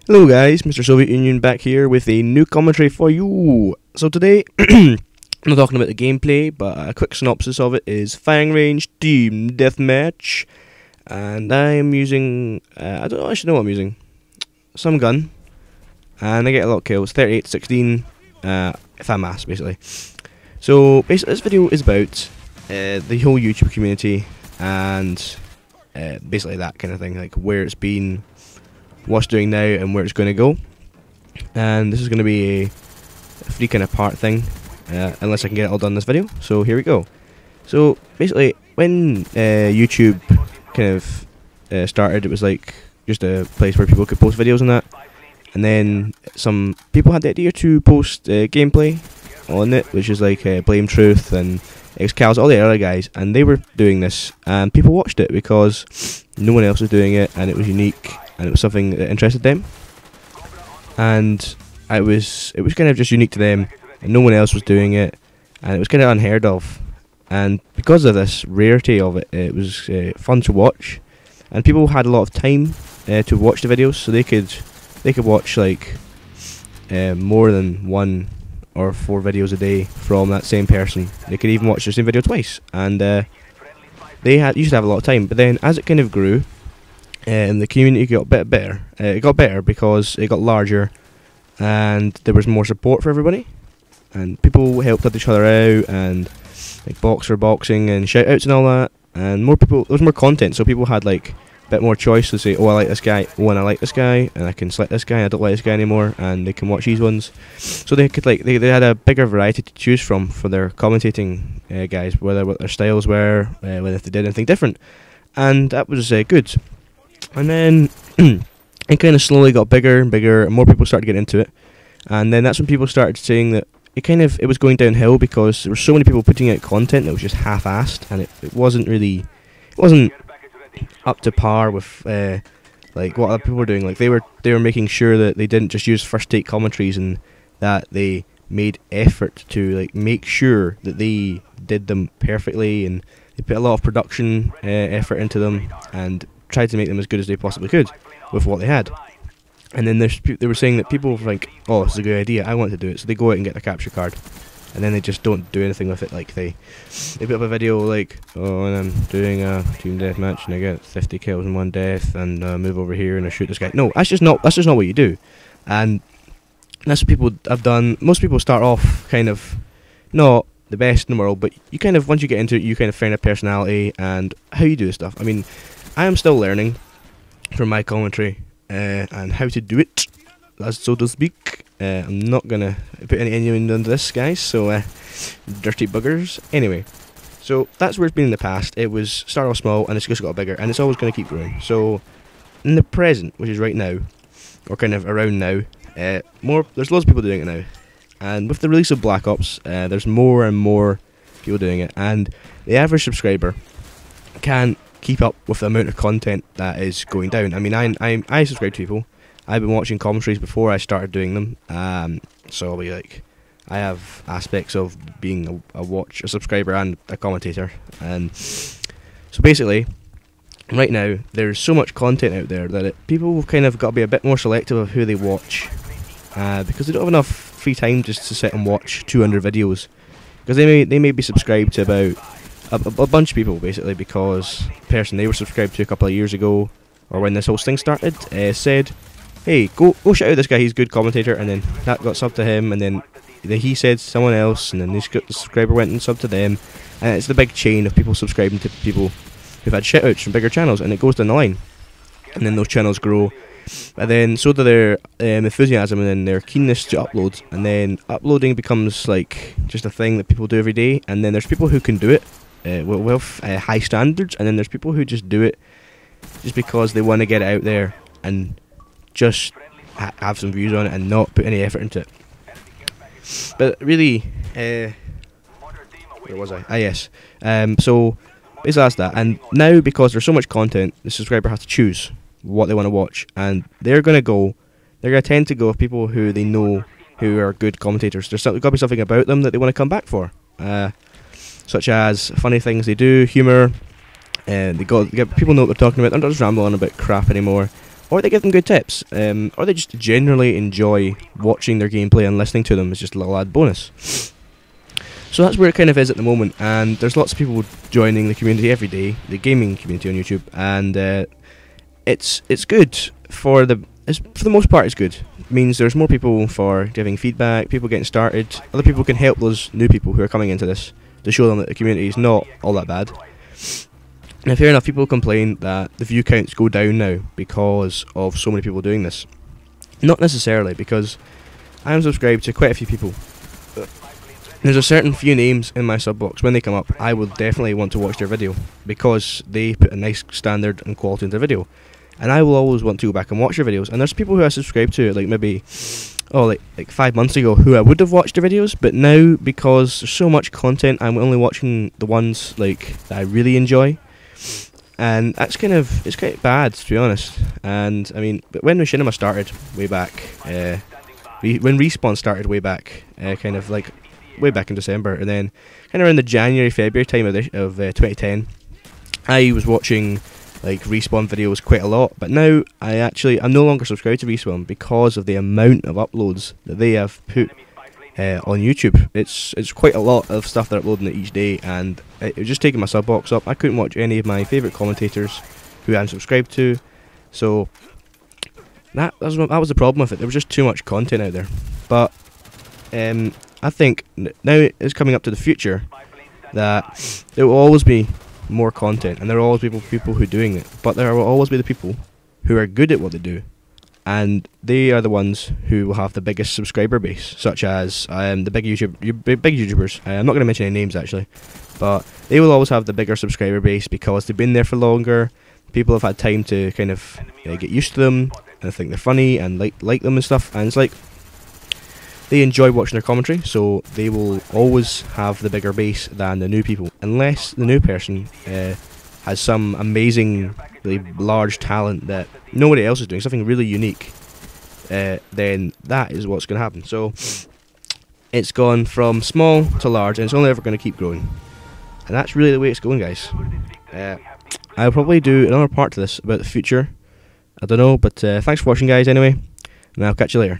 Hello guys, Mr. Soviet Union back here with a new commentary for you. So today, I'm not talking about the gameplay, but a quick synopsis of it is Firing Range Team Deathmatch. And I am using, I don't actually know what I'm using, some gun. And I get a lot of kills, 38-16, FAMAS basically. So basically this video is about the whole YouTube community and basically that kind of thing, like where it's been, what's doing now and where it's going to go. And this is going to be a free kind of part thing, unless I can get it all done in this video. So here we go. So basically when YouTube kind of started, it was like just a place where people could post videos and that, and then some people had the idea to post gameplay on it, which is like Blame Truth and Xcals, all the other guys, and they were doing this and people watched it because no one else was doing it and it was unique and it was something that interested them, and it was kind of just unique to them and no one else was doing it, and it was kind of unheard of. And because of this rarity of it, it was fun to watch, and people had a lot of time to watch the videos, so they could watch like more than 1 or 4 videos a day from that same person. They could even watch the same video twice, and they used to have a lot of time. But then as it kind of grew, and the community got a bit better. It got better because it got larger, and there was more support for everybody, and people helped each other out, and like box for boxing and shout outs and all that, and more people. There was more content, so people had like a bit more choice to say, oh, I like this guy, oh, and I like this guy, and I can select this guy, I don't like this guy anymore, and they can watch these ones. So they could like they had a bigger variety to choose from for their commentating guys, whether what their styles were, whether if they did anything different, and that was good. And then it kind of slowly got bigger and bigger, and more people started getting into it. And then that's when people started saying that it was going downhill because there were so many people putting out content that was just half-assed, and it wasn't up to par with like what other people were doing. Like they were making sure that they didn't just use first take commentaries, and that they made effort to like make sure that they did them perfectly, and they put a lot of production effort into them and tried to make them as good as they possibly could with what they had. And then they were saying that people were like, oh, this is a good idea, I want to do it, so they go out and get the capture card, and then they just don't do anything with it. Like they put up a video like, oh, and I'm doing a team deathmatch and I get 50 kills and 1 death, and move over here and I shoot this guy. No, that's just not what you do. And that's what people have done. Most people start off kind of not the best in the world, but you kind of, once you get into it, you kind of find a personality and how you do this stuff. I mean, I am still learning from my commentary and how to do it, as so to speak. I'm not gonna put any innuendo into this, guys, so dirty buggers. Anyway, so that's where it's been in the past. It was started off small and it's just got bigger, and it's always going to keep growing. So in the present, which is right now, or kind of around now, there's loads of people doing it now, and with the release of Black Ops, there's more and more people doing it, and the average subscriber can't keep up with the amount of content that is going down. I mean, I subscribe to people. I've been watching commentaries before I started doing them, so I'll be like, I have aspects of being a subscriber and a commentator, and so basically, right now there's so much content out there that people have kind of got to be a bit more selective of who they watch, because they don't have enough free time just to sit and watch 200 videos, because they may be subscribed to about a bunch of people, basically, because the person they were subscribed to a couple of years ago, or when this whole thing started, said, hey, go shout out this guy, he's a good commentator, and then that got subbed to him, and then he said someone else, and then the subscriber went and subbed to them, and it's the big chain of people subscribing to people who've had shout outs from bigger channels, and it goes down the line, and then those channels grow, and then so do their enthusiasm and then their keenness to upload, and then uploading becomes like just a thing that people do every day, and then there's people who can do it with high standards, and then there's people who just do it just because they want to get it out there and just have some views on it and not put any effort into it. But really, where was I? Yes. So basically that's that. And now, because there's so much content, the subscriber has to choose what they want to watch, and they're going to tend to go with people who they know who are good commentators. There's got to be something about them that they want to come back for, such as funny things they do, humour, they get people know what they're talking about. They're not just rambling on about crap anymore. or they give them good tips, or they just generally enjoy watching their gameplay and listening to them as just a little add bonus. So that's where it kind of is at the moment, and there's lots of people joining the community every day, the gaming community on YouTube, and it's good for the most part. It's good. It means there's more people for giving feedback, people getting started, other people can help those new people who are coming into this to show them that the community is not all that bad. Now, fair enough, people complain that the view counts go down now because of so many people doing this. Not necessarily, because I am subscribed to quite a few people. There's a certain few names in my sub box. When they come up, I will definitely want to watch their video because they put a nice standard and quality in their video, and I will always want to go back and watch their videos. And there's people who I subscribed to, like maybe like 5 months ago, who I would have watched their videos, but now because there's so much content, I'm only watching the ones like that I really enjoy, and that's it's quite bad, to be honest. And I mean, but when Machinima started way back, when Respawn started way back, kind of like way back in December, and then kind of around the January-February time of 2010, I was watching like Respawn videos quite a lot, but now I'm no longer subscribed to Respawn because of the amount of uploads that they have put on YouTube. It's quite a lot of stuff they're uploading each day, and it was just taking my sub box up. I couldn't watch any of my favourite commentators who I'm subscribed to, so that was the problem with it. There was just too much content out there. But I think now it's coming up to the future that there will always be more content, and there will always be people who are doing it, but there will always be the people who are good at what they do, and they are the ones who will have the biggest subscriber base, such as the big YouTubers. I'm not going to mention any names actually, but they will always have the bigger subscriber base because they've been there for longer. People have had time to kind of get used to them and think they're funny and like them and stuff, and it's like they enjoy watching their commentary, so they will always have the bigger base than the new people, unless the new person has some amazing, really large talent that nobody else is doing, something really unique. Then that is what's going to happen. So it's gone from small to large, and it's only ever going to keep growing, and that's really the way it's going, guys. I'll probably do another part to this about the future. I don't know, but thanks for watching, guys. Anyway, and I'll catch you later.